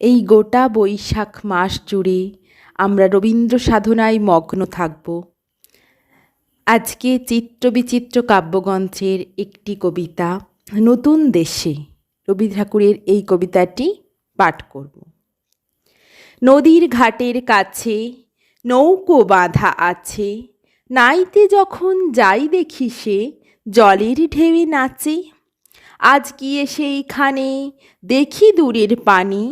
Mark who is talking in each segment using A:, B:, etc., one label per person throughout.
A: এই গোটা বৈশাখ মাস জুড়ে আমরা রবীন্দ্র সাধনায় মগ্ন থাকব। আজকে চিত্রবিচিত্র কাব্যগ্রন্থের একটি কবিতা নতুন দেশে রবি ঠাকুরের এই কবিতাটি পাঠ করব। নদীর ঘাটের কাছে নৌকো বাঁধা আছে, নাইতে যখন যাই দেখি সে জলের ঢেউয়ে নাচে। আজ গিয়ে সেইখানে দেখি দূরের পানি,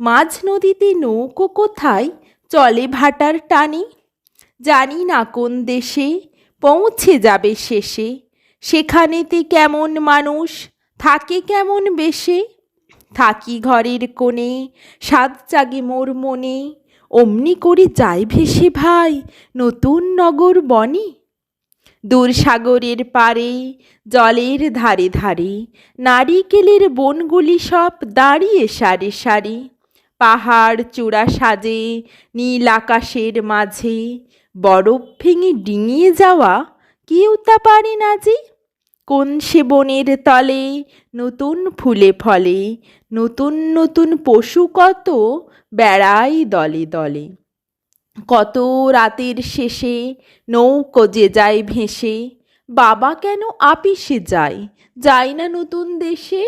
A: মাঝ নদীতে নৌকো কোথায় চলে ভাটার টানে। জানি না কোন দেশে পৌঁছে যাবে শেষে, সেখানেতে কেমন মানুষ থাকে কেমন বেশে। থাকি ঘরের কোণে সাত জাগে মোর মনে, অমনি করে যাই ভেসে ভাই নতুন নগর বনে। দূর সাগরের পারে জলের ধারে ধারে নারিকেলের বনগুলি সব দাঁড়িয়ে সারি সারি। পাহাড় চূড়া সাজে নীল আকাশের মাঝে, বরফ ভেঙে ডিঙিয়ে যাওয়া কেউ তা পারে না যে। কোন সে বনের তলে নতুন ফুলে ফলে, নতুন নতুন পশু কত বেড়ায় দলে দলে। কত রাতের শেষে নৌকো যে যায় ভেসে, বাবা কেন আপিসে যায়, যায় না নতুন দেশে।